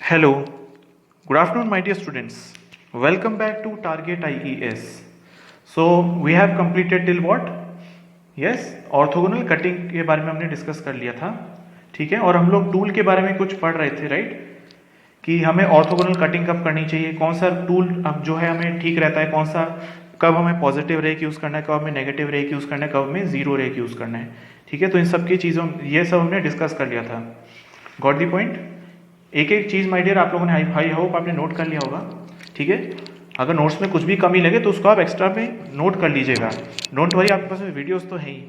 Hello, good afternoon, my dear students. Welcome back to Target IES. So we have completed till what? Yes, orthogonal cutting के बारे में हमने discuss कर लिया था, ठीक है। और हम लोग टूल के बारे में कुछ पढ़ रहे थे, राइट, कि हमें ऑर्थोगोनल कटिंग कब करनी चाहिए, कौन सा टूल अब जो है हमें ठीक रहता है, कौन सा कब हमें पॉजिटिव रेक यूज़ करना है, कब हमें नेगेटिव रेक यूज़ करना है, कब हमें जीरो रेक यूज़ करना है, ठीक है। तो इन सब की चीज़ों ये सब हमने डिस्कस कर लिया था। Got the point? एक एक चीज़ माय डियर आप लोगों ने आई होप आपने नोट कर लिया होगा, ठीक है। अगर नोट्स में कुछ भी कमी लगे तो उसको आप एक्स्ट्रा में नोट कर लीजिएगा। डोंट वरी, आपके पास में वीडियोस तो है ही,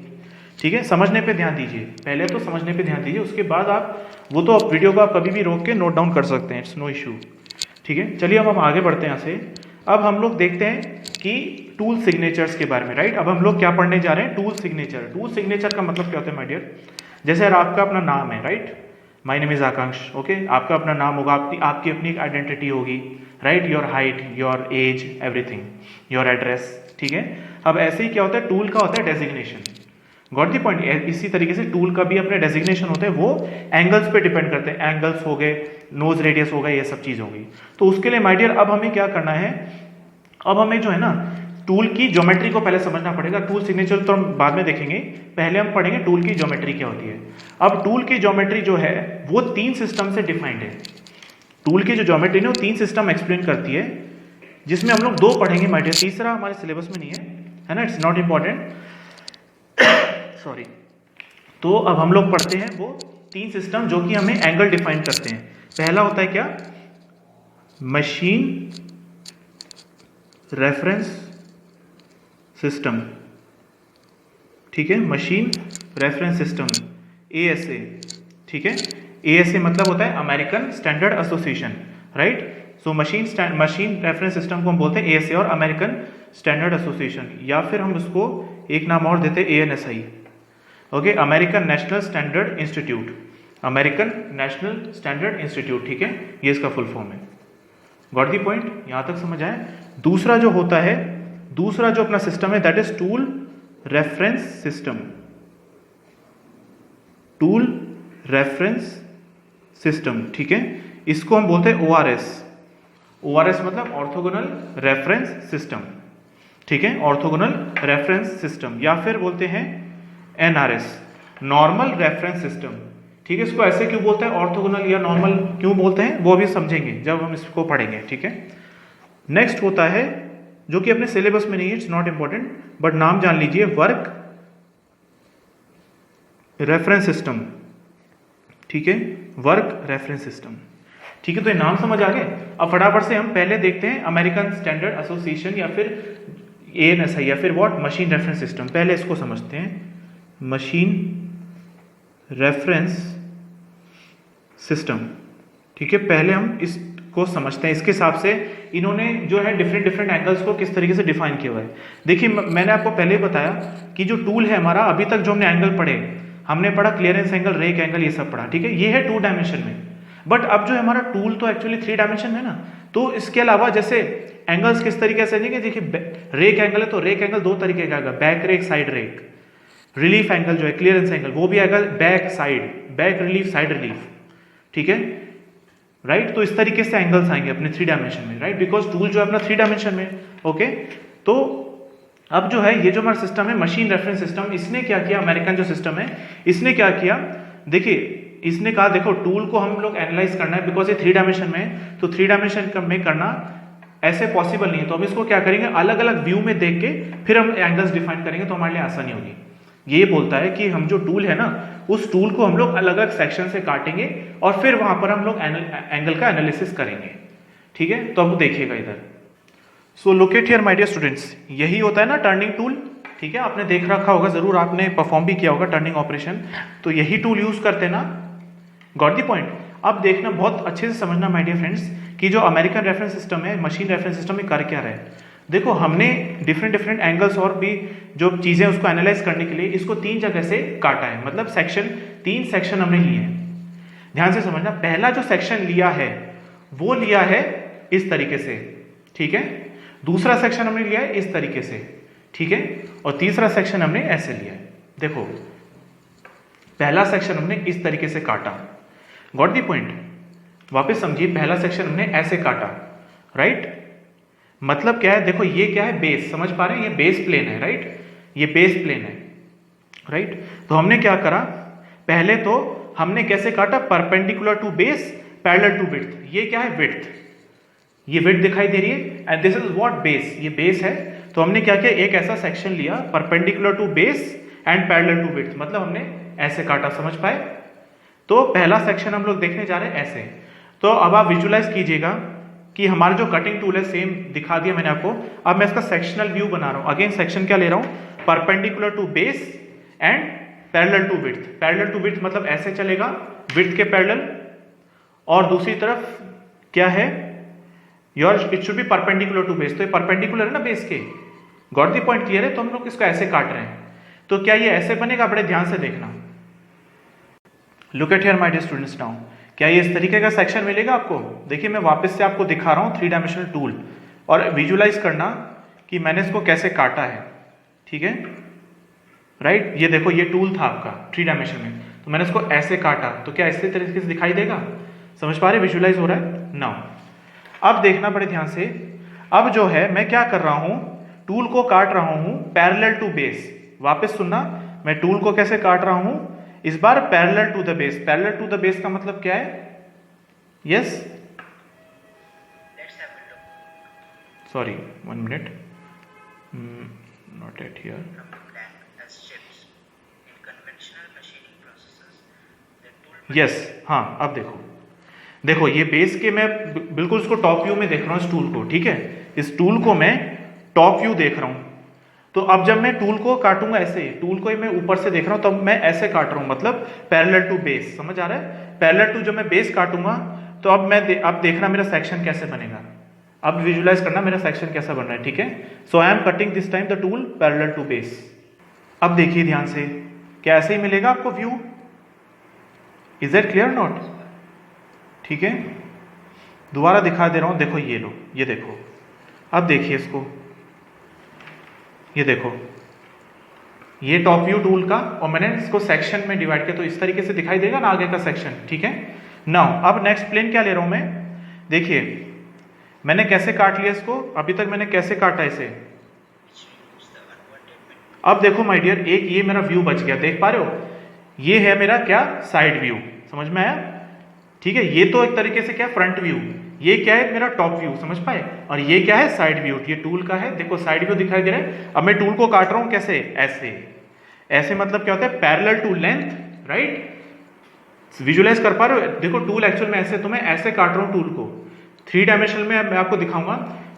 ठीक है। समझने पे ध्यान दीजिए, पहले तो समझने पे ध्यान दीजिए, उसके बाद आप वो तो वीडियो को आप कभी भी रोक के नोट डाउन कर सकते हैं, इट्स नो इशू, ठीक है। चलिए अब हम आगे बढ़ते हैं यहाँ से। अब हम लोग देखते हैं कि टूल सिग्नेचर्स के बारे में, राइट। अब हम लोग क्या पढ़ने जा रहे हैं? Tool signature. टूल सिग्नेचर का मतलब क्या होता है माय डियर? जैसे यार आपका अपना नाम है, right, my name is Akanksh, okay. आपका अपना नाम होगा, आपकी अपनी एक आइडेंटिटी होगी, right, your height, your age, everything, your address, ठीक है। अब ऐसे ही क्या होता है, टूल का होता है डेजिग्नेशन। Got the point? इसी तरीके से टूल का भी अपने डेजिग्नेशन होते हैं, वो एंगल्स पे डिपेंड करते हैं। एंगल्स हो गए, नोज रेडियस हो गए, ये सब चीज होगी। तो उसके लिए माय डियर अब हमें क्या करना है, अब हमें जो है ना टूल की ज्योमेट्री को पहले समझना पड़ेगा। टूल सिग्नेचर तो हम बाद में देखेंगे, पहले हम पढ़ेंगे टूल की ज्योमेट्री क्या होती है। अब टूल की ज्योमेट्री जो है वो 3 सिस्टम से डिफाइंड है। टूल की जो ज्योमेट्री है वो 3 सिस्टम एक्सप्लेन करती है, जिसमें हम लोग 2 पढ़ेंगे माय डियर, तीसरा हमारे सिलेबस में नहीं है ना, इट्स नॉट इंपॉर्टेंट, सॉरी। तो अब हम लोग पढ़ते हैं वो 3 सिस्टम जो कि हमें एंगल डिफाइन करते हैं। पहला होता है क्या? मशीन रेफरेंस सिस्टम, ठीक है। मशीन रेफरेंस सिस्टम, ASA, ठीक है। ASA मतलब होता है American standard association, right. So machine reference system को हम बोलते हैं ASA और अमेरिकन स्टैंडर्ड एसोसिएशन, या फिर हम उसको एक नाम और देते हैं ANSI, okay, American national standard institute, American national standard institute, ठीक है, ये इसका फुल फॉर्म है। Got the point? यहां तक समझ आए? दूसरा जो होता है, दूसरा जो अपना सिस्टम है that is tool reference system. Tool reference system, ठीक है, इसको हम बोलते हैं ORS। ORS मतलब ऑर्थोगोनल रेफरेंस सिस्टम, ठीक है, ऑर्थोगोनल रेफरेंस सिस्टम, या फिर बोलते हैं NRS, नॉर्मल रेफरेंस सिस्टम, ठीक है। इसको ऐसे क्यों बोलते हैं, ऑर्थोगोनल या नॉर्मल क्यों बोलते हैं, वो भी समझेंगे जब हम इसको पढ़ेंगे, ठीक है। नेक्स्ट होता है जो कि अपने सिलेबस में नहीं है, इट्स नॉट इंपॉर्टेंट, बट नाम जान लीजिए, वर्क रेफरेंस सिस्टम, ठीक है, वर्क रेफरेंस सिस्टम, ठीक है। तो ये नाम समझ आ गए। अब फटाफट से हम पहले देखते हैं अमेरिकन स्टैंडर्ड एसोसिएशन या फिर ANSI या फिर व्हाट, मशीन रेफरेंस सिस्टम। पहले इसको समझते हैं, मशीन रेफरेंस सिस्टम, ठीक है। पहले हम इसको समझते हैं, इसके हिसाब से इन्होंने जो है डिफरेंट एंगल्स को किस तरीके से डिफाइन किया हुआ है। देखिए मैंने आपको पहले बताया कि जो टूल है हमारा, अभी तक जो हमने एंगल पढ़े, हमने पढ़ा क्लियरेंस एंगल, रेक एंगल, ये सब पढ़ा, ठीक है, ये है 2 डायमेंशन में। बट अब जो है हमारा टूल तो एक्चुअली 3 डायमेंशन है ना। तो इसके अलावा जैसे एंगल्स किस तरीके से देंगे, देखिए रेक एंगल है तो रेक एंगल 2 तरीके का आएगा, back rake, side rake. Relief angle जो है, क्लियरेंस एंगल, वो भी आएगा back side, back relief, side relief, ठीक है, राइट। तो इस तरीके से एंगल्स आएंगे अपने 3 डायमेंशन में, राइट, बिकॉज टूल जो है अपना 3 डायमेंशन में, ओके। तो अब जो है ये जो हमारा सिस्टम है मशीन रेफरेंस सिस्टम, इसने क्या किया, अमेरिकन जो सिस्टम है इसने क्या किया, देखिए इसने कहा देखो टूल को हम लोग एनालाइज करना है, बिकॉज ये 3 डायमेंशन में है, तो 3 डायमेंशन में करना ऐसे पॉसिबल नहीं है। तो अब इसको क्या करेंगे, अलग अलग व्यू में देख के फिर हम एंगल्स डिफाइन करेंगे, तो हमारे लिए आसानी होगी। ये बोलता है कि हम जो टूल है ना, उस टूल को हम लोग अलग अलग सेक्शन से काटेंगे और फिर वहां पर हम लोग एंगल का एनालिसिस करेंगे, ठीक है। तो अब देखिएगा इधर, so look at here my dear students, यही होता है ना टर्निंग टूल, ठीक है। आपने देख रखा होगा जरूर, आपने परफॉर्म भी किया होगा टर्निंग ऑपरेशन, तो यही टूल यूज करते हैं ना। Got the point? अब देखना, बहुत अच्छे से समझना माय डियर फ्रेंड्स, कि जो अमेरिकन रेफरेंस सिस्टम है, मशीन रेफरेंस सिस्टम में कर क्या रहा है। देखो हमने डिफरेंट एंगल्स और भी जो चीजें उसको एनालाइज करने के लिए इसको 3 जगह से काटा है, मतलब सेक्शन, 3 सेक्शन हमने लिए हैं। ध्यान से समझना, पहला जो सेक्शन लिया है वो लिया है इस तरीके से, ठीक है, दूसरा सेक्शन हमने लिया है इस तरीके से, ठीक है, और तीसरा सेक्शन हमने ऐसे लिया है। देखो पहला सेक्शन हमने इस तरीके से काटा, गॉट दी पॉइंट। वापस समझिए, पहला सेक्शन हमने ऐसे काटा, राइट? मतलब क्या है, देखो ये क्या है, बेस, समझ पा रहे हैं, ये बेस प्लेन है, राइट? ये बेस प्लेन है, राइट? तो हमने क्या करा, पहले तो हमने कैसे काटा, perpendicular to base parallel to width. ये क्या है, विड्थ, ये विड्थ दिखाई दे रही है, and this is what, base, ये बेस है। तो हमने क्या किया, एक ऐसा सेक्शन लिया perpendicular to base and parallel to width, मतलब हमने ऐसे काटा, समझ पाए? तो पहला सेक्शन हम लोग देखने जा रहे हैं ऐसे। तो अब आप विजुलाइज कीजिएगा कि हमारा जो कटिंग टूल है सेम दिखा दिया मैंने आपको। अब मैं इसका सेक्शनल व्यू बना रहा हूं। अगेन सेक्शन क्या ले रहा हूं, perpendicular to base and parallel to width. Parallel to width मतलब ऐसे चलेगा, विड्थ के पैरेलल, और दूसरी तरफ क्या है, your it should be perpendicular to base. तो ये परपेंडिकुलर है ना बेस के, गॉट द पॉइंट, क्लियर है? तो हम लोग इसको ऐसे काट रहे हैं। तो क्या ये ऐसे बनेगा, बड़े ध्यान से देखना। Look at here my dear students now, क्या ये इस तरीके का सेक्शन मिलेगा आपको? देखिए मैं वापस से आपको दिखा रहा हूं 3 डायमेंशनल टूल, और विजुलाइज करना कि मैंने इसको कैसे काटा है, ठीक है? राइट, ये देखो ये टूल था आपका 3 डायमेंशन में, तो मैंने इसको ऐसे काटा, तो क्या इसी तरीके से दिखाई देगा? समझ पा रहे, विजुलाइज हो रहा है नाउ? अब देखना बड़े ध्यान से, अब जो है मैं क्या कर रहा हूं, टूल को काट रहा हूं पैरेलल टू बेस। वापस सुनना, मैं टूल को कैसे काट रहा हूं, इस बार parallel to the base. Parallel to the base का मतलब क्या है? Yes, sorry 1 minute, not at here. Yes, हाँ, अब देखो, देखो ये बेस के, मैं बिल्कुल इसको टॉप व्यू में देख रहा हूं, इस टूल को, ठीक है? इस टूल को मैं टॉप व्यू देख रहा हूं। तो अब जब मैं टूल को काटूंगा ऐसे, टूल को मैं ऊपर से देख रहा हूं, तब मैं ऐसे काट रहा हूं, मतलब पैरेलल टू बेस, समझ आ रहा है? पैरेलल टू, जब मैं बेस काटूंगा तो अब मैं अब देखना मेरा सेक्शन कैसे बनेगा। अब विजुलाइज करना मेरा सेक्शन कैसा बन रहा है, ठीक है? So I am cutting this time the tool parallel to base. अब देखिए ध्यान से, क्या ऐसे ही मिलेगा आपको view? Is it clear not? ठीक है, दोबारा दिखा दे रहा हूं, देखो ये लो, ये देखो, अब देखिए इसको, ये देखो, ये टॉप व्यू टूल का, और मैंने इसको सेक्शन में डिवाइड किया, तो इस तरीके से दिखाई देगा ना आगे का सेक्शन, ठीक है? नाउ अब नेक्स्ट प्लेन क्या ले रहा हूं मैं, देखिए मैंने कैसे काट लिया इसको, अभी तक मैंने कैसे काटा इसे। अब देखो माय डियर, एक ये मेरा व्यू बच गया, देख पा रहे हो? ये है मेरा क्या, साइड व्यू, समझ में आया? ठीक है, ये तो एक तरीके से क्या, फ्रंट व्यू, ये क्या है मेरा टॉप व्यू, समझ पाए? और ये क्या है, साइड व्यू, ये टूल का है, देखो साइड व्यू दिखाई दे रहा है। अब मैं टूल को काट रहा हूं कैसे, ऐसे, ऐसे मतलब क्या होता है, parallel to length, right? Visualise कर पा रहे हो? देखो टूल एक्चुअल में ऐसे, तो मैं ऐसे काट रहा हूं टूल को। 3 डायमेंशन में मैं आपको दिखाऊंगा,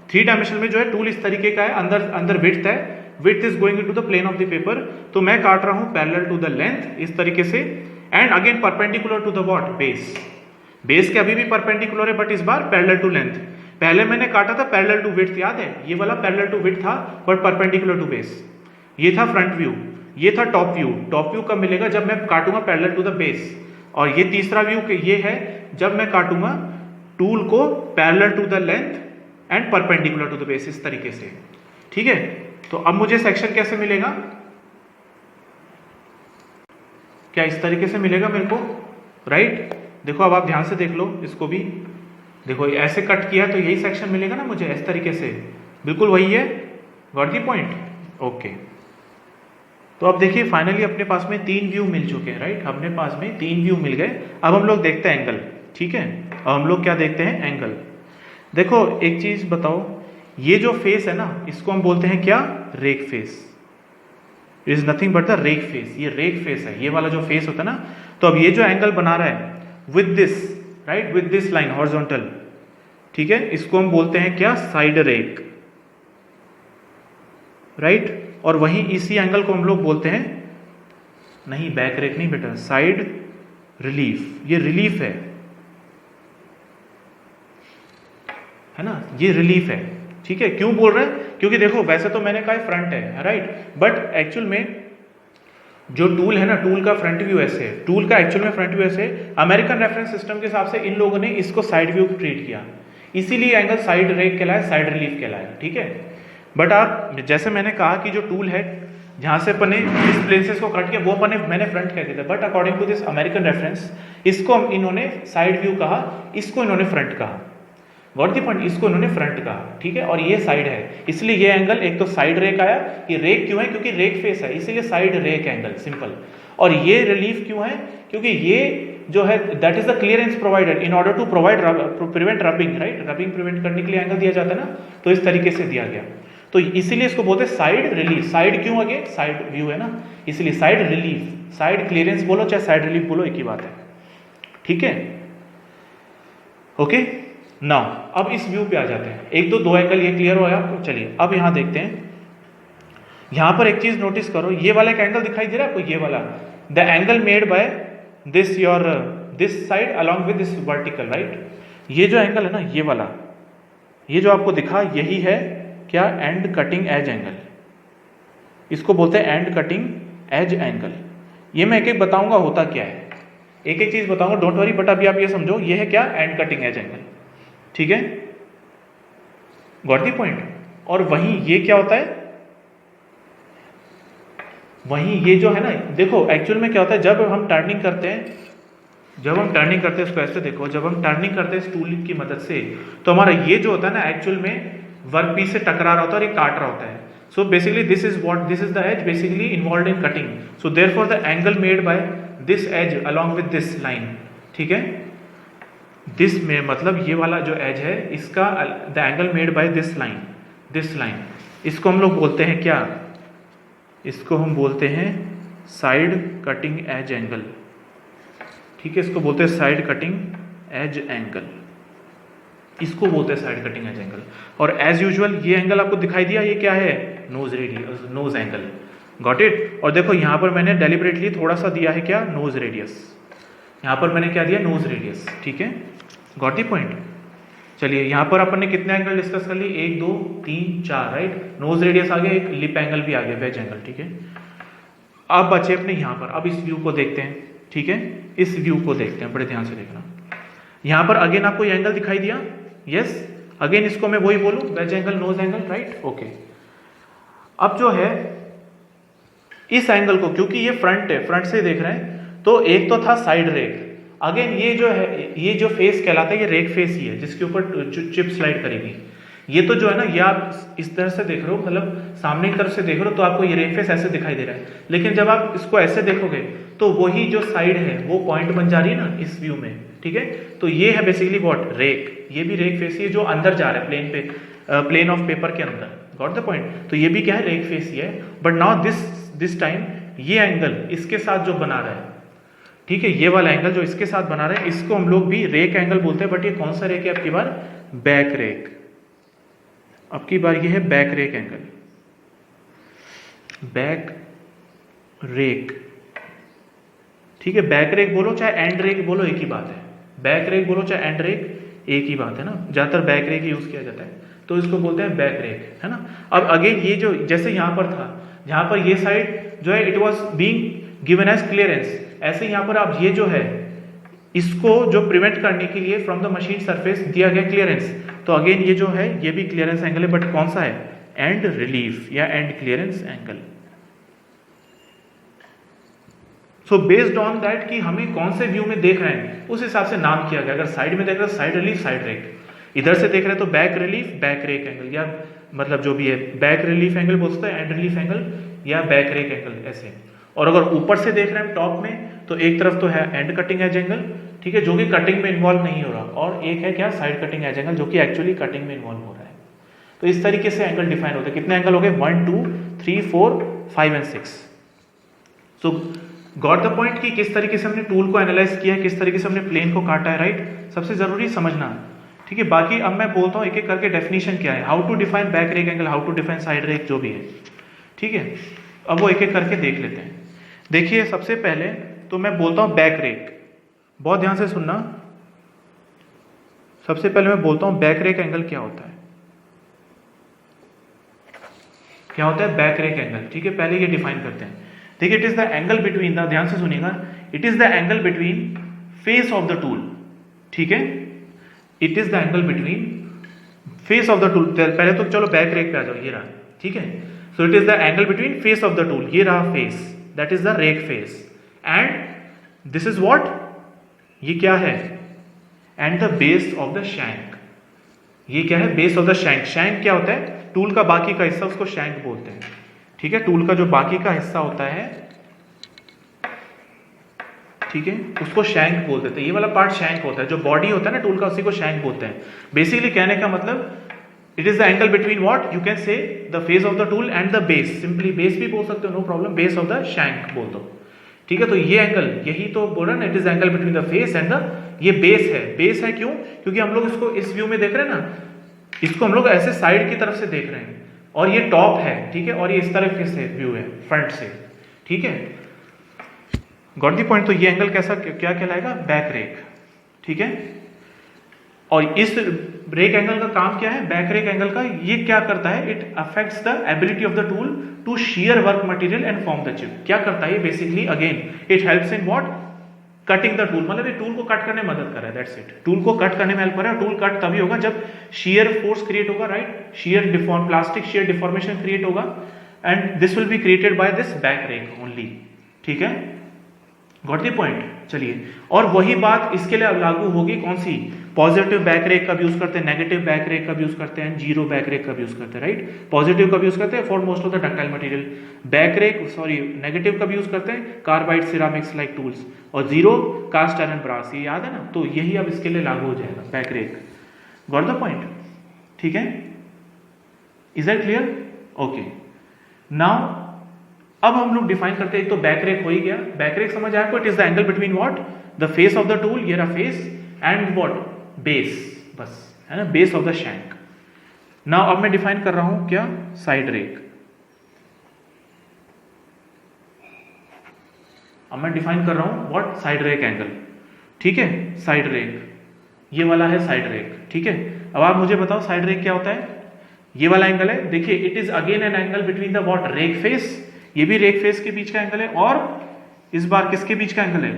3 डायमेंशन में जो है टूल इस तरीके का है, अंदर अंदर विड्थ है, width is going into the plane of the paper, तो मैं काट रहा हूं पैरेलल टू द लेंथ इस तरीके से, and again perpendicular to the what, base. Base के अभी भी परपेंडिकुलर है, बट इस बार पैरेलल टू लेंथ। पहले मैंने काटा था पैरेलल टू विड्थ, याद है? ये वाला पैरेलल टू विड्थ था, बट परपेंडिकुलर टू बेस। ये था फ्रंट व्यू, ये था टॉप व्यू। टॉप व्यू कब मिलेगा, जब मैं काटूंगा पैरेलल टू द बेस। और ये तीसरा व्यू ये है, जब मैं काटूंगा टूल को parallel to the length and perpendicular to the base, इस तरीके से, ठीक है? तो अब मुझे सेक्शन कैसे मिलेगा, क्या इस तरीके से मिलेगा मेरे को, राइट? देखो अब आप ध्यान से देख लो इसको भी, देखो ऐसे कट किया तो यही सेक्शन मिलेगा ना मुझे, इस तरीके से, बिल्कुल वही है, गॉट द पॉइंट? ओके, तो अब देखिए फाइनली अपने पास में 3 व्यू मिल चुके हैं, राइट? अपने पास में 3 व्यू मिल गए। अब हम लोग देखते हैं एंगल, ठीक है? अब हम लोग क्या देखते हैं, एंगल। देखो एक चीज बताओ, ये जो फेस है ना, इसको हम बोलते हैं क्या, rake face. It is nothing but the rake face, ये रेक फेस है, ये वाला जो फेस होता है ना। तो अब ये जो एंगल बना रहा है with this, right, with this line horizontal, ठीक है, इसको हम बोलते हैं क्या, साइड रेक, राइट? और वहीं इसी एंगल को हम लोग बोलते हैं, नहीं बैक रेक नहीं बेटा, साइड रिलीफ। ये रिलीफ है ना, ये रिलीफ है, ठीक है? क्यों बोल रहे हैं, क्योंकि देखो वैसे तो मैंने कहा फ्रंट है, राइट, बट एक्चुअल में जो टूल है ना, टूल का फ्रंट व्यू ऐसे है, टूल का एक्चुअल में फ्रंट व्यू ऐसे। अमेरिकन रेफरेंस सिस्टम के हिसाब से इन लोगों ने इसको साइड व्यू ट्रीट किया, इसीलिए एंगल साइड रेक कहलाया, साइड रिलीफ कहलाया, ठीक है? बट आप जैसे मैंने कहा कि जो टूल है जहां से अपने इस प्लेसेस को कट किया वो अपने मैंने फ्रंट कह दिया था, but according to this American reference इसको इन्होंने साइड व्यू कहा, इसको इन्होंने फ्रंट कहा। गॉट द पॉइंट, इसको इन्होंने फ्रंट कहा, ठीक है, और ये साइड है, इसलिए ये एंगल एक तो साइड रेक आया। ये रेक क्यों है? क्योंकि रेक फेस है, इसीलिए साइड रेक एंगल, सिंपल। और ये रिलीफ क्यों है? क्योंकि ये जो है that is the clearance provided in order to provide prevent rubbing, right, rubbing prevent करने के लिए एंगल दिया जाता है ना, तो इस तरीके से दिया गया। तो इसीलिए इसको बोलते हैं साइड रिलीफ। साइड क्यों? आगे साइड व्यू है ना, इसलिए साइड रिलीफ। साइड क्लियरेंस बोलो चाहे साइड रिलीफ बोलो, एक ही बात है, ठीक है, ओके। नाउ अब इस व्यू पे आ जाते हैं। एक तो दो एंगल ये क्लियर हो गया आपको। चलिए अब यहां देखते हैं। यहां पर एक चीज नोटिस करो, ये वाला एक एंगल दिखाई दे रहा है आपको, ये वाला, the angle made by this your this side along with this vertical, right. ये जो एंगल है ना, ये वाला, ये जो आपको दिखा, यही है क्या? And cutting edge angle. इसको बोलते हैं एंड कटिंग एज एंगल। ये मैं एक एक बताऊंगा होता क्या है, एक एक चीज बताऊंगा, डोंट वरी, बट अभी आप ये समझो ये है क्या? एंड कटिंग एज एंगल, ठीक है, गॉट द पॉइंट। और वहीं ये क्या होता है? वहीं ये जो है ना, देखो एक्चुअल में क्या होता है, जब हम टर्निंग करते हैं, इसको ऐसे देखो, जब हम टर्निंग करते हैं टूल की मदद से, तो हमारा ये जो होता है ना, एक्चुअल में वर्क पीस से टकरा रहा होता है और ये काट रहा होता है। So basically this is the edge basically involve in cutting. So therefore the angle made by this edge along with this line, ठीक है, दिस में मतलब ये वाला जो एज है इसका, the angle made by this line, इसको हम लोग बोलते हैं क्या? इसको हम बोलते हैं साइड कटिंग एज एंगल, ठीक है, इसको बोलते हैं साइड कटिंग एज एंगल, इसको बोलते हैं साइड कटिंग एज एंगल। और एज यूजुअल ये एंगल आपको दिखाई दिया, ये क्या है? Nose radius, nose angle, got it. और देखो यहां पर मैंने डेलिबरेटली थोड़ा सा दिया है क्या? नोज रेडियस, यहां पर मैंने क्या दिया? नोज रेडियस, ठीक है, गॉट द पॉइंट। चलिए यहां पर अपन ने कितने एंगल डिस्कस कर लिए? 1 2 3 4, राइट। नोज रेडियस आ गया, एक लिप एंगल भी आ गया, वेज एंगल, ठीक है। अब बचे अपने यहां पर, अब इस व्यू को देखते हैं, ठीक है, इस व्यू को देखते हैं, बड़े ध्यान से देखना। यहां पर अगेन आपको ये एंगल दिखाई दिया, यस, अगेन इसको मैं वही बोलूं, wedge angle, nose angle, right, okay. अब जो है इस एंगल को, क्योंकि ये फ्रंट है, फ्रंट से देख रहे हैं, तो एक तो था साइड रेक, अगेन ये जो है, ये जो फेस कहलाता है, ये रेक फेस ही है जिसके ऊपर जो चिप स्लाइड करेगी। ये तो जो है ना, ये आप इस तरह से देख रहे हो, मतलब सामने की तरफ से देख रहे हो, तो आपको ये रेक फेस ऐसे दिखाई दे रहा है। लेकिन जब आप इसको ऐसे देखोगे तो वही जो साइड है वो पॉइंट बन जा रही है ना इस व्यू में, ठीक है। तो ये है बेसिकली व्हाट? रेक। ये भी रेक फेस ही है जो अंदर जा रहा है प्लेन पे, प्लेन ऑफ पेपर के अंदर, गॉट द पॉइंट। तो ये भी क्या है? रेक फेस ही है। बट नाउ दिस टाइम ये एंगल इसके साथ जो बना रहा है, ठीक है, ये वाला एंगल जो इसके साथ बना रहा है, इसको हम लोग भी रेक एंगल बोलते हैं। बट ये कौन सा रेक है? आपकी बार बैक रेक, आपकी बार ये है back rake angle, back rake, ठीक है। बैक रेक बोलो चाहे एंड रेक बोलो, एक ही बात है। बैक रेक बोलो चाहे एंड रेक, एक ही बात है ना। ज्यादातर बैक रेक यूज किया जाता है, तो इसको बोलते हैं बैक रेक, है ना। अब अगेन ये जो जैसे यहां पर था, जहां पर ये साइड जो है it was being given as clearance, ऐसे यहां पर आप ये जो है इसको जो प्रिवेंट करने के लिए फ्रॉम द मशीन सरफेस दिया गया क्लियरेंस, तो अगेन ये जो है ये भी क्लियरेंस एंगल है, बट कौन सा है? एंड रिलीफ या and clearance angle. So based on that कि हमें कौन से व्यू में देख रहे हैं उस हिसाब से नाम किया गया। अगर साइड में देख रहे हैं साइड रिलीफ, साइड रेक, इधर से देख रहे हैं तो back relief, back rake angle, या मतलब जो भी है बैक रिलीफ एंगल बोलते हैं, एंड रिलीफ एंगल या बैक रेक एंगल, ऐसे। और अगर ऊपर से देख रहे हैं टॉप में, तो एक तरफ तो है एंड कटिंग एज एंगल, ठीक है, जो कि कटिंग में इन्वॉल्व नहीं हो रहा, और एक है क्या? साइड कटिंग एज एंगल, जो कि एक्चुअली कटिंग में इन्वॉल्व हो रहा है। तो इस तरीके से एंगल डिफाइन होते हैं। कितने एंगल हो गए? 1 2 3 4 5 and 6। So got the point कि किस तरीके से हमने टूल को एनालाइज किया है, किस तरीके से हमने प्लेन को काटा है, राइट। सबसे जरूरी समझना, ठीक है। बाकी अब मैं बोलता हूं एक एक करके डेफिनेशन क्या है, how to define back rake angle, how to define side rake, जो भी है, ठीक है। अब वो एक एक करके देख लेते हैं। देखिए सबसे पहले तो मैं बोलता हूं बैक रेक, बहुत ध्यान से सुनना। सबसे पहले मैं बोलता हूं बैक रेक एंगल क्या होता है, क्या होता है बैक रेक एंगल, ठीक है। पहले ये डिफाइन करते हैं। देखिए it is the angle between the, ध्यान से सुनिएगा, it is the angle between face of the tool, ठीक है। It is the angle between face of the tool. पहले तो चलो बैक रेक पे आ जाओ, ये रहा, ठीक है। So it is the angle between face of the tool, ये रहा फेस, that is the rake face, and this is what, ये क्या है, and the base of the shank, ये क्या है, base of the shank. Shank क्या होता है, टूल का बाकी का हिस्सा, उसको शैंक बोलते हैं, ठीक है, टूल का जो बाकी का हिस्सा होता है, ठीक है, उसको शैंक बोलते हैं। ये वाला पार्ट शैंक होता है, जो बॉडी होता है ना टूल का, उसी को शैंक बोलते हैं। बेसिकली कहने का मतलब it is the angle between what, you can say the face of the tool and the base, simply base भी बोल सकते हो, no problem, base of the shank बोल दो, ठीक है। तो ये एंगल, यही तो बोल रहा ना, it is angle between the face and the, ये बेस है। बेस है क्यों, क्योंकि हम लोग इसको इस व्यू में देख रहे हैं ना, इसको हम लोग ऐसे साइड की तरफ से देख रहे हैं, और ये टॉप है, ठीक है, और ये इस तरफ से व्यू है, फ्रंट से, ठीक है, गॉट द पॉइंट। तो ये एंगल कैसा, क्या कहलाएगा, बैक रेक, ठीक है। और इस रेक एंगल का काम क्या है, बैक रेक एंगल का, ये क्या करता है, it affects the ability of the tool to shear work material and form the chip. क्या करता है basically, again it helps in what, cutting the tool, मतलब ये टूल को कट करने में मदद कर रहा है, दैट्स इट। टूल को कट करने में हेल्प कर रहा है। टूल कट तभी होगा जब शेयर फोर्स क्रिएट होगा, right, shear deform, plastic shear deformation create होगा, and this will be created by this back rake only, ठीक है, गॉट द पॉइंट। चलिए, और वही बात इसके लिए लागू होगी, कौन सी, पॉजिटिव बैक रेक कब यूज करते हैं, नेगेटिव बैक रेक कब यूज करते हैं, जीरो बैक रेक कब यूज करते हैं, राइट। पॉजिटिव कब यूज करते हैं, for most of the ductile material, back rake, sorry, negative कब यूज करते हैं, कार्बाइड सिरामिक्स लाइक टूल्स, और जीरो कास्ट आयरन ब्रास, ये याद है ना। तो यही अब इसके लिए लागू हो जाएगा, back rake, got the point, ठीक है, is that clear, okay. Now अब हम लोग डिफाइन करते हैं, एक तो बैक रेक हो ही गया, बैक रेक समझ आया आपको, it is the angle between what, the face of the tool, ये रहा फेस, एंड व्हाट, बेस, बस, है ना, base of the shank. Now अब मैं डिफाइन कर रहा हूं क्या, साइड रेक। अब मैं डिफाइन कर रहा हूं व्हाट, साइड रेक एंगल, ठीक है, साइड रेक, ये वाला है साइड रेक, ठीक है। अब आप मुझे बताओ साइड रेक क्या होता है, ये वाला एंगल है, देखिए, it is again an angle between the what, rake face, ये भी रेक फेस के बीच का एंगल है, और इस बार किसके बीच का एंगल है,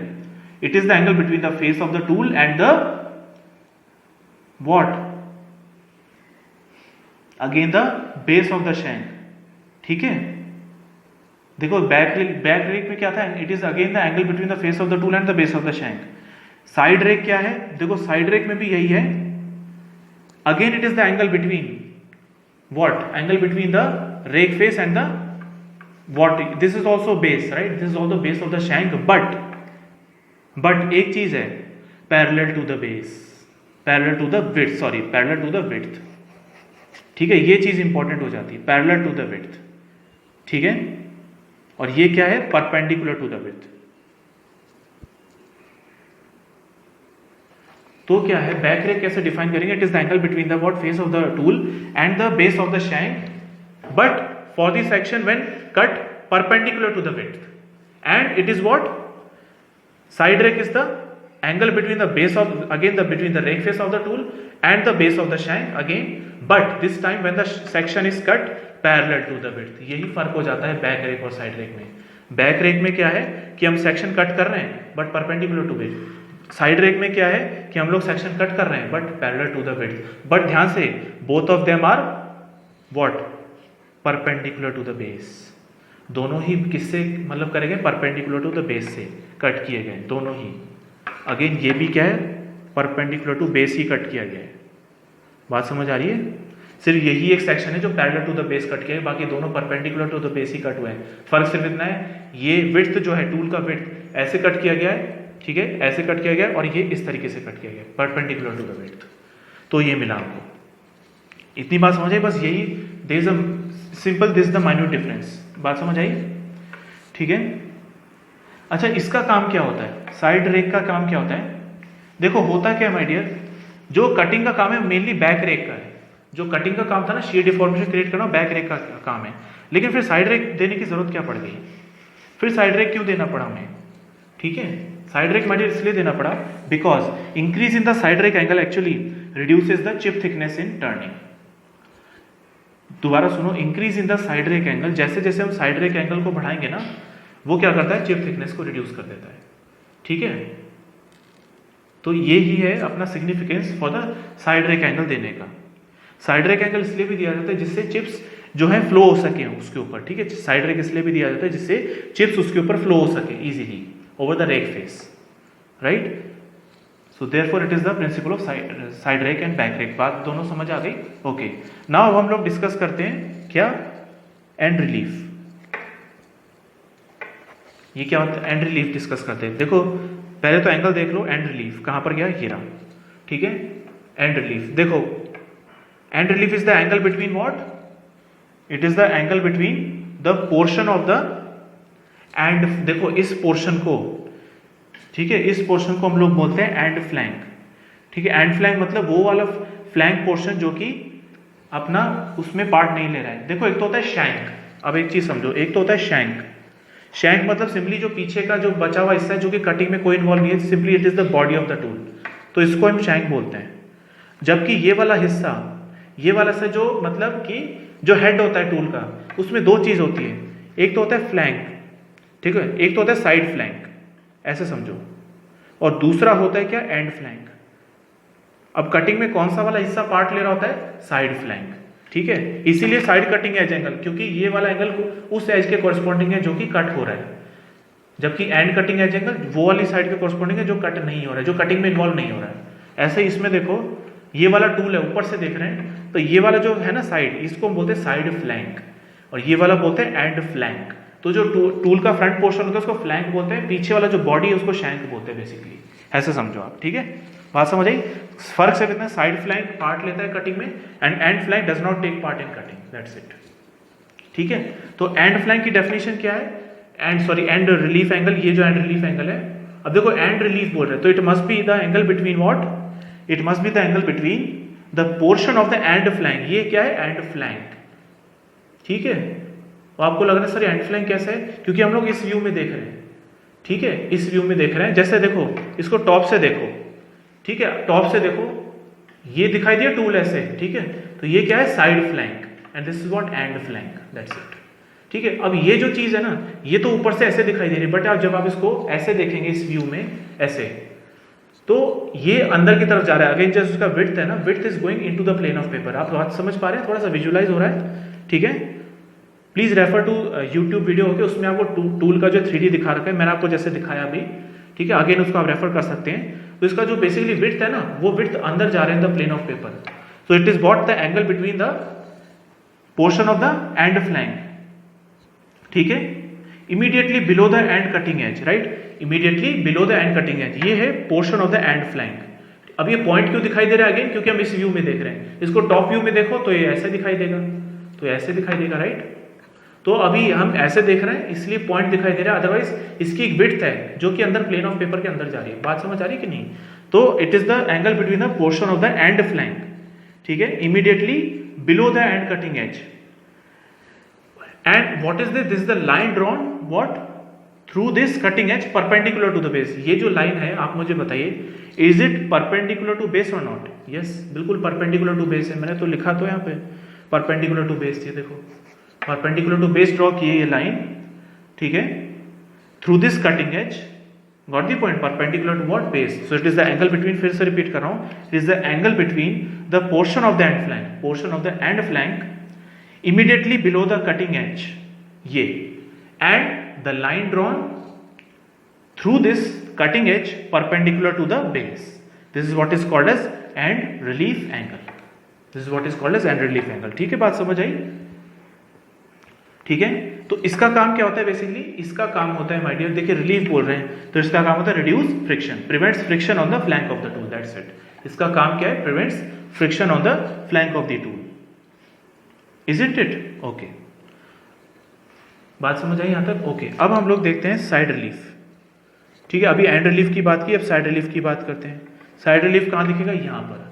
it is the angle between the face of the tool and the what, again the base of the shank, ठीक है। देखो बैक रेक में क्या था, it is again the angle between the face of the tool and the base of the shank. Side rake क्या है, देखो side rake में भी यही है, again it is the angle between what, angle between the rake face and the what, this is also base, right, this is also base of the shank, but एक चीज है, parallel to the base, parallel to the width, sorry, parallel to the width, ठीक है, ये चीज important हो जाती है, parallel to the width, ठीक है, और ये क्या है, perpendicular to the width। तो क्या है, बैक रेक कैसे डिफाइन करेंगे, it is the angle between the what, face of the tool and the base of the shank, but for the section when cut perpendicular to the width, and it is what, side rake is the angle between the base of, again, the between the rake face of the tool and the base of the shank again, but this time when the section is cut parallel to the width। यही फर्क हो जाता है back rake और side rake में। Back rake में क्या है कि हम सेक्शन कट कर रहे हैं but perpendicular to width, side rake में क्या है कि हम लोग सेक्शन कट कर रहे हैं but parallel to the width. But ध्यान से, both of them are what, perpendicular to the base. दोनों ही किससे मतलब करेंगे, परपेंडिकुलर टू द बेस से कट किए गए दोनों ही। अगेन ये भी क्या है, परपेंडिकुलर टू बेस ही कट किया गया है। बात समझ आ रही है, सिर्फ यही एक सेक्शन है जो parallel to the base cut किया है, बाकी दोनों परपेंडिकुलर टू द बेस ही कट हुए हैं। फर्क सिर्फ इतना है, ये विड्थ जो है टूल का विड्थ ऐसे कट किया गया है, ठीक है, ऐसे कट किया गया है, और ये इस तरीके से कट किया गया है, परपेंडिकुलर टू द विड्थ। तो ये मिला आपको, इतनी बात समझ आई, बस यही, there is a simple, this the minute difference. बात समझ आई, ठीक है। अच्छा, इसका काम क्या होता है, साइड रेक का काम क्या होता है, देखो होता क्या है माय डियर, जो कटिंग का काम है मेनली बैक रेक का है। जो कटिंग का काम था ना, शेयर डिफॉर्मेशन क्रिएट करना, बैक रेक का काम है। लेकिन फिर साइड रेक देने की जरूरत क्या पड़ गई, फिर साइड रेक क्यों देना पड़ा हमें, ठीक है। साइड रेक माय डियर इसलिए देना पड़ा because increase in the side rake angle actually reduces the chip thickness in turning. दोबारा सुनो, increase in the side rake angle, जैसे जैसे हम साइड रेक एंगल को बढ़ाएंगे ना, वो क्या करता है, चिप थिकनेस को रिड्यूस कर देता है, ठीक है। तो ये ही है अपना significance for the side rake angle देने का। साइड रेक एंगल इसलिए भी दिया जाता है जिससे चिप्स जो है फ्लो हो सके उसके ऊपर, ठीक है। साइड रैक इसलिए भी दिया जाता है जिससे चिप्स उसके ऊपर फ्लो हो सके easily over the rack face, right. So therefore it is the principle of side rack and back rack. बात दोनों समझ आ गई? ओके, नाउ अब हम लोग डिस्कस करते हैं क्या, एंड रिलीफ। ये क्या होता है? एंड रिलीफ डिस्कस करते हैं। देखो पहले तो एंगल देख लो, एंड रिलीफ कहां पर गया, ये रहा, ठीक है। एंड रिलीफ देखो, and relief is the angle between what, it is the angle between the portion of the and, देखो इस पोर्शन को, ठीक है, इस पोर्शन को हम लोग बोलते हैं एंड फ्लैंक, ठीक है। एंड फ्लैंक मतलब वो वाला फ्लैंक पोर्शन जो कि अपना उसमें पार्ट नहीं ले रहा है। देखो एक तो होता है शैंक, अब एक चीज समझो, एक तो होता है शैंक। शैंक मतलब सिंपली जो पीछे का जो बचा हुआ हिस्सा है जो कि कटिंग में कोई इन्वॉल्व नहीं है, simply it is the body of the tool, तो इसको हम शैंक बोलते हैं। जबकि ये वाला हिस्सा, ये वाला हिस्सा जो मतलब कि जो हेड होता है टूल का, उसमें दो चीज होती है, एक तो होता है फ्लैंक, ठीक है, एक तो होता है साइड फ्लैंक, ऐसे समझो, और दूसरा होता है क्या, एंड फ्लैंक। अब कटिंग में कौन सा वाला हिस्सा पार्ट ले रहा होता है, साइड फ्लैंक, ठीक है। इसीलिए साइड कटिंग एज एंगल, क्योंकि ये वाला एंगल उस एज के कॉरस्पॉन्डिंग है जो कि कट हो रहा है, जबकि एंड कटिंग एज एंगल वो वाली साइड के कॉरस्पॉन्डिंग है जो कट नहीं हो रहा है, जो कटिंग में इन्वॉल्व नहीं हो रहा है। ऐसे इसमें देखो ये वाला टूल है, ऊपर से देख रहे हैं, तो ये वाला जो है ना साइड, इसको हम बोलते हैं साइड फ्लैंक, और ये वाला बोलते हैं एंड फ्लैंक। तो जो टूल का फ्रंट पोर्शन होता है उसको फ्लैंक बोलते हैं, पीछे वाला जो बॉडी है उसको शैंक बोलते हैं बेसिकली, ऐसे समझो आप, ठीक है। बात समझ आई? फर्क सिर्फ इतना, साइड फ्लैंक पार्ट लेता है कटिंग में and end flank does not take part in cutting, that's it, ठीक है। तो एंड फ्लैंक की डेफिनेशन क्या है, एंड रिलीफ एंगल, ये जो एंड रिलीफ एंगल है, अब देखो एंड रिलीफ बोल रहे हैं तो it must be the angle between what, it must be the angle between the portion of the end flank. ये क्या है, एंड फ्लैंक, ठीक है। तो आपको लग रहा है सर एंड फ्लैंक कैसे है, क्योंकि हम लोग इस व्यू में देख रहे हैं, ठीक है, इस व्यू में देख रहे हैं। जैसे देखो इसको टॉप से देखो, ठीक है, टॉप से देखो, ये दिखाई दिया टूल ऐसे, ठीक है, तो ये क्या है, side flank, and this is what, and flank, that's it, ठीक है। अब ये जो चीज है ना, ये तो ऊपर से ऐसे दिखाई दे रही है, बट आप जब आप इसको ऐसे देखेंगे इस व्यू में ऐसे, तो ये अंदर की तरफ जा रहा है। अगेन जस्ट उसका विड्थ है ना, width is going into the plane of paper. आप बात समझ पा रहे हैं, थोड़ा सा विजुअलाइज हो रहा है, ठीक है। Please refer to YouTube video होके, उसमें आपको टूल का जो 3D दिखा रखा है, मैंने आपको जैसे दिखाया अभी, ठीक है, अगेन उसको आप रेफर कर सकते हैं। तो इसका जो बेसिकली विड्थ है ना, वो विड्थ अंदर जा रहे हैं the plane of paper, so it is what, the angle between the portion of the end flank, ठीक है, immediately below the end cutting edge, right, immediately below the end cutting edge, ये है portion of the end flank. अब ये point क्यों दिखाई दे रहा है अगेन, क्योंकि हम इस व्यू में देख रहे हैं। इसको टॉप व्यू में देखो तो ये ऐसे दिखाई देगा, तो ऐसे दिखाई देगा, राइट। तो अभी हम ऐसे देख रहे हैं इसलिए पॉइंट दिखाई दे रहा है, अदरवाइज इसकी एक विड्थ है जो कि अंदर प्लेन ऑफ पेपर के अंदर जा रही है। बात समझ आ रही है कि नहीं? तो it is the angle between the portion of the end flank, ठीक है, immediately below the end cutting edge. And what is this is the line drawn what through this cutting edge perpendicular to the base. ये जो line है आप मुझे बताइए, is it perpendicular to base और not? Yes, बिल्कुल perpendicular to base है, मैंने तो लिखा तो यहाँ पे परपेंडिकुलर टू बेस, ये देखो परपेंडिकुलर टू बेस ड्रॉ किए ये लाइन, ठीक है, through this cutting edge, got the point, perpendicular to what, base. So it is the angle between, फिर से रिपीट कर रहा हूं, it is the angle between the portion of the end flank, portion of the end flank immediately below the cutting edge, ये, and the line drawn through this cutting edge perpendicular to the base. This is what is called as end relief angle, this is what is called as end relief angle, ठीक है, बात समझ आई, ठीक है। तो इसका काम क्या होता है बेसिकली, इसका काम होता है माय डियर, देखिए रिलीफ बोल रहे हैं तो इसका काम होता है reduce friction, prevents friction on the flank of the tool, that's it. इसका काम क्या है, prevents friction on the flank of the tool, isn't it? Okay, बात समझ आई यहां तक? ओके, अब हम लोग देखते हैं साइड रिलीफ, ठीक है। अभी एंड रिलीफ की बात की, अब साइड रिलीफ की बात करते हैं। साइड रिलीफ कहां दिखेगा, यहां पर,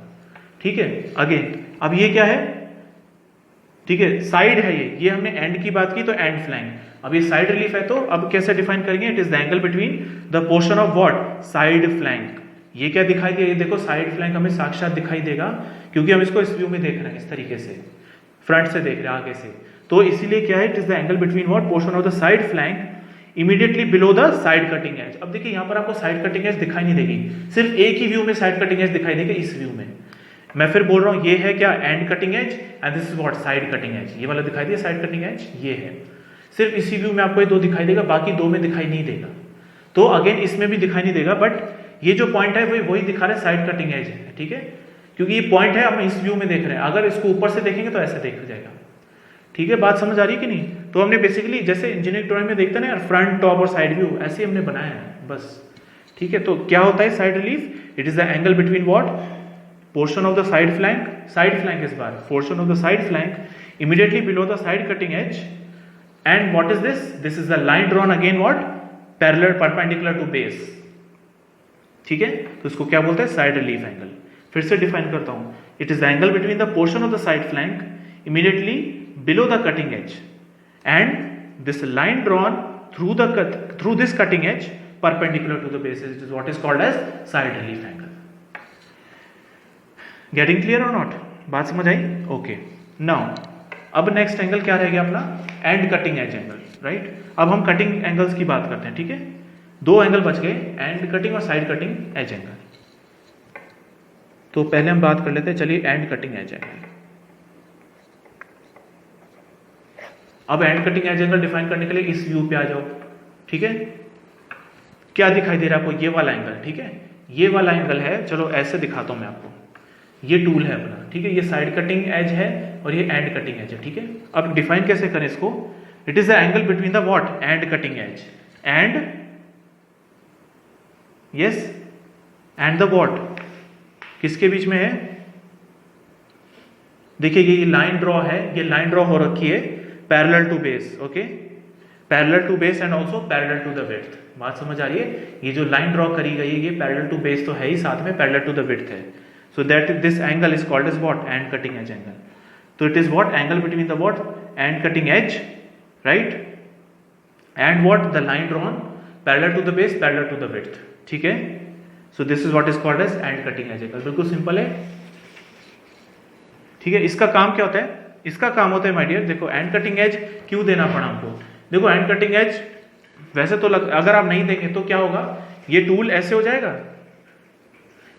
ठीक है। अगेन अब ये क्या है, ठीक है, साइड है ये हमने एंड की बात की तो एंड फ्लैंक, अब ये साइड रिलीफ है तो अब कैसे डिफाइन करेंगे, it is the angle between the portion of what, side flank. ये क्या दिखाई दे, ये देखो साइड फ्लैंक हमें साक्षात दिखाई देगा क्योंकि हम इसको इस व्यू में देख रहे हैं, इस तरीके से फ्रंट से देख रहे हैं, आगे से, तो इसीलिए क्या है, it is the angle between what, portion of the side flank immediately below the side cutting as. अब देखिए यहां पर आपको साइड कटिंग एज दिखाई नहीं देगी, सिर्फ एक ही व्यू में साइड कटिंग एज दिखाई देगी, इस व्यू में, मैं फिर बोल रहा हूं ये है क्या, and cutting edge, and this is what, side cutting edge. ये वाला दिखाई दिया साइड कटिंग एज, ये है। सिर्फ इसी व्यू में आपको ये दो दिखाई देगा, बाकी दो में दिखाई नहीं देगा। तो अगेन इसमें भी दिखाई नहीं देगा, बट ये जो पॉइंट है वही दिखा रहा है साइड कटिंग एज है, ठीक है, क्योंकि ये पॉइंट है, हम इस व्यू में देख रहे हैं। अगर इसको ऊपर से देखेंगे तो ऐसे देख जाएगा, ठीक है। बात समझ आ रही है कि नहीं? तो हमने बेसिकली जैसे इंजीनियरिंग ड्राइंग में देखते हैं ना फ्रंट, टॉप और साइड व्यू, ऐसे हमने बनाया है बस, ठीक है। तो क्या होता है side relief? It is the angle between what, portion of the side flank, side flank इस बार, portion of the side flank immediately below the side cutting edge, and what is this? This is the line drawn again what, parallel perpendicular to base, ठीक है। तो इसको क्या बोलते हैं? Side relief angle. फिर से डिफाइन करता हूं, it is the angle between the portion of the side flank immediately below the cutting edge, and this line drawn through this cutting edge perpendicular to the base is what is called as side relief angle. Getting clear or not? बात समझ आई? Okay. Now अब next angle क्या रह गया अपना? And cutting edge angle, right. अब हम cutting angles की बात करते हैं, ठीक है। दो एंगल बच गए, एंड कटिंग और साइड कटिंग एज एंगल। तो पहले हम बात कर लेते हैं, चलिए, एंड कटिंग एज एंगल। अब and cutting edge angle define करने के लिए इस व्यू पे आ जाओ, ठीक है। क्या दिखाई दे रहा है आपको? ये वाला एंगल, ठीक है। ये वाला एंगल है, चलो ऐसे दिखाता हूं मैं आपको। ये टूल है अपना, ठीक है। ये साइड कटिंग एज है और ये एंड कटिंग एज है, ठीक है। अब डिफाइन कैसे करें इसको? It is the angle between the what, end cutting edge, and yes, and the what, किसके बीच में है? देखिए ये लाइन ड्रॉ है, ये लाइन ड्रॉ हो रखी है parallel to base, okay, parallel to base and also parallel to the width. बात समझ आ रही है? ये जो लाइन ड्रॉ करी गई है ये पैरेलल टू बेस तो है ही, साथ में पैरेलल टू द विड्थ है। So that this angle is called edge what, end cutting edge angle. तो it is what, angle between the what, end cutting edge, right, and what, the line drawn parallel to the base, parallel to the width, ठीक है। So this is what is called as end cutting edge angle. बिल्कुल simple है, ठीक है। इसका काम क्या होता है? इसका काम होता है माय डियर, देखो एंड कटिंग एज क्यों देना पड़ा हमको? देखो एंड कटिंग एज वैसे तो अगर आप नहीं देंगे तो क्या होगा, ये टूल ऐसे हो जाएगा,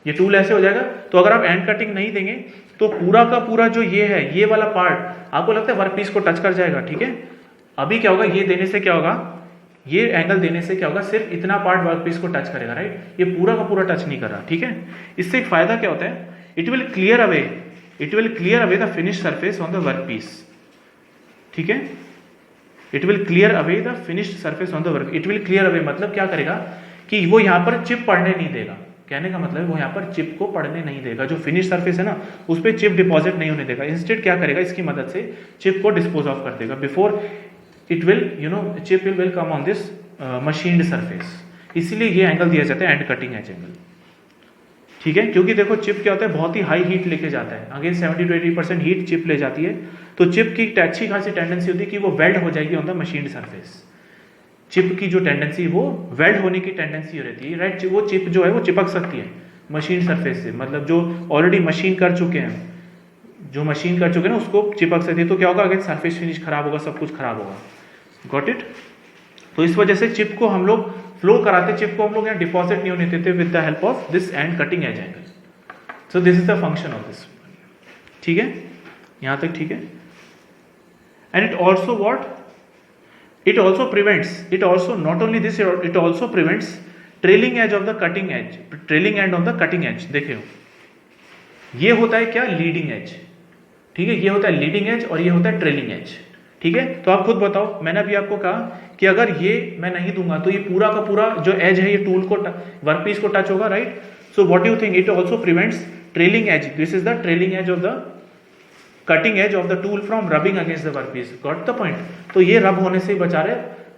ये टूल ऐसे हो जाएगा। तो अगर आप एंड कटिंग नहीं देंगे तो पूरा का पूरा जो ये है, ये वाला पार्ट आपको लगता है वर्कपीस को टच कर जाएगा, ठीक है। अभी क्या होगा, ये देने से क्या होगा, ये एंगल देने से क्या होगा, सिर्फ इतना पार्ट वर्कपीस को टच करेगा, राइट। ये पूरा का पूरा टच नहीं कर रहा, ठीक है। इससे एक फायदा क्या होता है, it will clear away the finish surface on the workpiece, ठीक है। It will clear away the finished surface on the work. It will clear away मतलब क्या करेगा कि वो यहां पर चिप पड़ने नहीं देगा। कहने का मतलब वो यहां पर चिप को पड़ने नहीं देगा, जो फिनिश सरफेस है ना उस पर चिप डिपॉजिट नहीं होने देगा। इंस्टेड क्या करेगा, इसकी मदद से चिप को डिस्पोज ऑफ कर देगा before it will chip will come on this machined surface. इसीलिए ये एंगल दिया जाता है एंड कटिंग एज एंगल, ठीक है। क्योंकि देखो चिप क्या होता है, बहुत ही हाई हीट लेके जाता है, अगेन 70 to 80% हीट चिप ले जाती है। तो चिप की अच्छी खासी टेंडेंसी होती है कि वो वेल्ड हो जाएगी on the machined surface. Chip की जो टेंडेंसी वो वेल्ड होने की टेंडेंसी रहती है, राइट। वो चिप जो है वो चिपक सकती है मशीन सरफेस से, मतलब जो ऑलरेडी मशीन कर चुके हैं, जो मशीन कर चुके हैं ना उसको चिपक सकती है। तो क्या होगा, अगेन सरफेस फिनिश खराब होगा, सब कुछ खराब होगा। Got it? तो इस वजह से चिप को हम लोग फ्लो कराते, चिप को हम लोग यहाँ डिपॉजिट नहीं होने देते with the help of this and cutting edge angle. So this is the function of this, ठीक है, यहां तक ठीक है। And it also what, it also prevents, it also not only this, it also prevents trailing edge of the cutting edge, trailing end of the cutting edge। देखियो ये होता है क्या, लीडिंग एज, ठीक है। ये होता है लीडिंग एज और ये होता है ट्रेलिंग एज, ठीक है। तो आप खुद बताओ, मैंने अभी आपको कहा कि अगर ये मैं नहीं दूंगा तो ये पूरा का पूरा जो एज है ये टूल को वर्कपीस को टच होगा, right. So what you think, it also prevents trailing edge. This is the trailing edge of the cutting as of the tool from rubbing against the workpiece. Got the point? तो ये रब होने से बचा रहे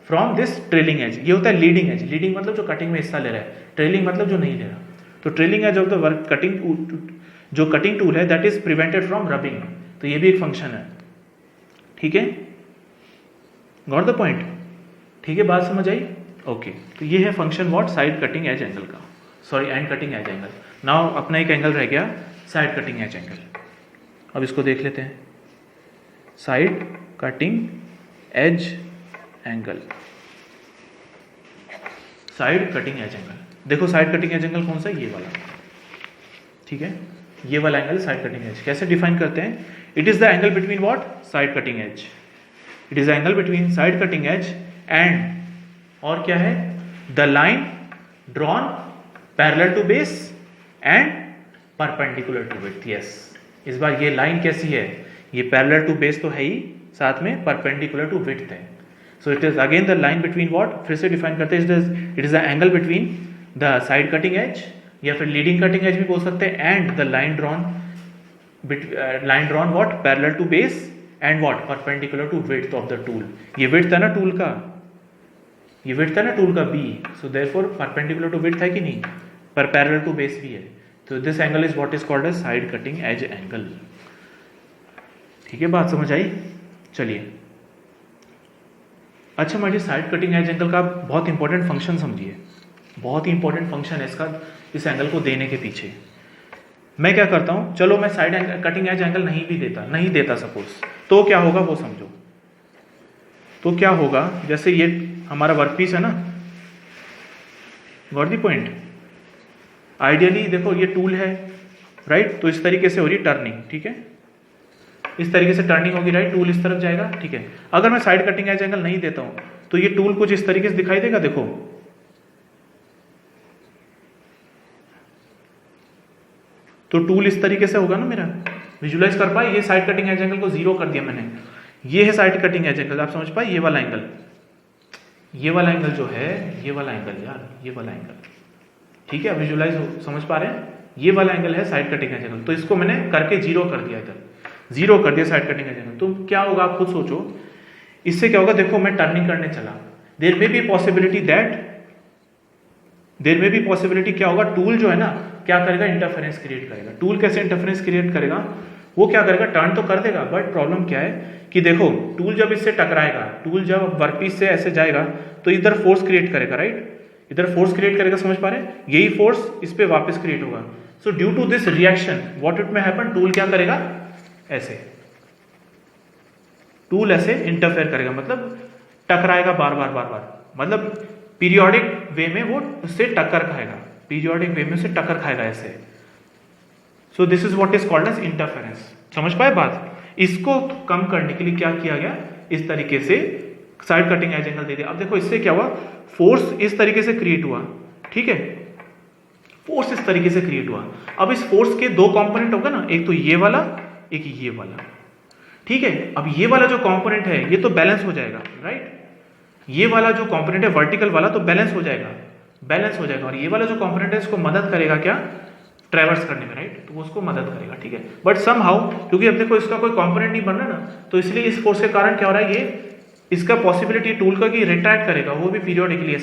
from this trailing edge. ये होता है लीडिंग एज। लीडिंग मतलब जो कटिंग में हिस्सा ले रहा है, ट्रेलिंग मतलब जो नहीं ले रहा। तो trailing edge of the work cutting, जो कटिंग टूल है that is prevented from rubbing. तो ये भी एक फंक्शन है, ठीक है। Got the point? ठीक है, बात समझ आई? ओके। तो ये है function what, side cutting edge angle का, sorry end cutting edge angle. Now अपना एक एंगल रह गया साइड कटिंग एज एंगल। अब इसको देख लेते हैं, side cutting edge angle, side cutting edge angle. देखो साइड कटिंग एज एंगल कौन सा है, ये वाला, ठीक है। ये वाला एंगल साइड कटिंग एज। कैसे डिफाइन करते हैं? It is the angle between what? Side cutting edge. It is the angle between side cutting edge and, और क्या है? The line drawn parallel to base and perpendicular to width. Yes, इस बार ये line कैसी है? ये पैरेलल टू बेस तो है ही, साथ में परपेंडिकुलर टू विड्थ है। So it is again the line between what? फिर से डिफाइन करते हैं, it is the angle between the side cutting edge, या फिर लीडिंग कटिंग एज भी बोल सकते हैं, and the line drawn what? Parallel to base and what? Perpendicular to width of the tool. ये विड्थ है ना टूल का, ये विड्थ है ना टूल का B, so therefore perpendicular to width है कि नहीं? पर पैरेलल टू बेस भी है। तो this angle is what is called as side cutting edge angle. ठीक है, बात समझ आई? चलिए, अच्छा मुझे साइड कटिंग एज एंगल का बहुत इंपॉर्टेंट फंक्शन समझिए, बहुत ही इंपॉर्टेंट फंक्शन है इसका, इस एंगल को देने के पीछे। मैं क्या करता हूं, चलो मैं साइड कटिंग एज एंगल नहीं देता सपोज, तो क्या होगा वो समझो। तो क्या होगा, जैसे ये हमारा वर्कपीस है ना, गॉट द पॉइंट? आइडियली देखो ये टूल है, राइट? तो इस तरीके से हो रही टर्निंग, ठीक है? इस तरीके से टर्निंग होगी, राइट? टूल इस तरफ जाएगा, ठीक है? अगर मैं साइड कटिंग एज एंगल नहीं देता हूं तो ये टूल कुछ इस तरीके से दिखाई देगा, देखो तो टूल इस तरीके से होगा ना मेरा, विजुलाइज कर पाए? ये साइड कटिंग एज एंगल को जीरो कर दिया मैंने, ये है साइड कटिंग एज एंगल, आप समझ पाए? ये वाला एंगल, ये वाला एंगल जो है, ये वाला एंगल यार, ये वाला एंगल, ठीक है? विजुलाइज समझ पा रहे हैं? ये वाला एंगल है साइड कटिंग एज एंगल, तो इसको मैंने करके जीरो कर दिया, इधर जीरो कर दिया साइड कटिंग एज एंगल। तो क्या होगा आप खुद सोचो, इससे क्या होगा? देखो मैं टर्निंग करने चला, देयर मे बी पॉसिबिलिटी क्या होगा, टूल जो है ना क्या करेगा? इंटरफेरेंस क्रिएट करेगा। टूल कैसे इंटरफेरेंस क्रिएट करेगा? वो क्या करेगा? टर्न तो कर देगा, बट प्रॉब्लम क्या है कि देखो टूल जब इससे टकराएगा, टूल जब वर्कपीस से ऐसे जाएगा तो इधर फोर्स क्रिएट करेगा, राइट? इधर फोर्स क्रिएट करेगा, समझ पा रहे हैं? यही फोर्स इस पे वापस क्रिएट होगा। So due to this reaction what it may happen, tool क्या करेगा? ऐसे टूल ऐसे इंटरफेयर करेगा, मतलब टकराएगा बार बार, मतलब पीरियोडिक वे में वो उससे टक्कर खाएगा, पीरियोडिक वे में उससे टक्कर खाएगा ऐसे। So this is what is called as interference. समझ पाए बात? इसको कम करने के लिए क्या किया गया? इस तरीके से साइड कटिंग एज एंगल दे दिया। अब देखो इससे क्या हुआ, फोर्स इस तरीके से क्रिएट हुआ, ठीक है? फोर्स इस तरीके से क्रिएट हुआ। अब इस फोर्स के दो कंपोनेंट होगा ना, एक तो ये वाला, एक ये वाला, ठीक है? अब ये वाला जो कंपोनेंट है ये तो बैलेंस हो जाएगा, राइट? ये वाला जो कंपोनेंट है वर्टिकल वाला तो बैलेंस हो जाएगा, और ये वाला जो कंपोनेंट है इसको मदद करेगा क्या? ट्रैवर्स करने में, राइट? तो वो उसको मदद करेगा, ठीक है? बट समहाउ क्योंकि अब देखो इसका कोई कंपोनेंट नहीं बन रहा ना, तो इसलिए इस फोर्स के कारण क्या हो रहा है, ये इसका पॉसिबिलिटी टूल का कि रिट्रैक्ट करेगा, वो भी पीरियोडिकली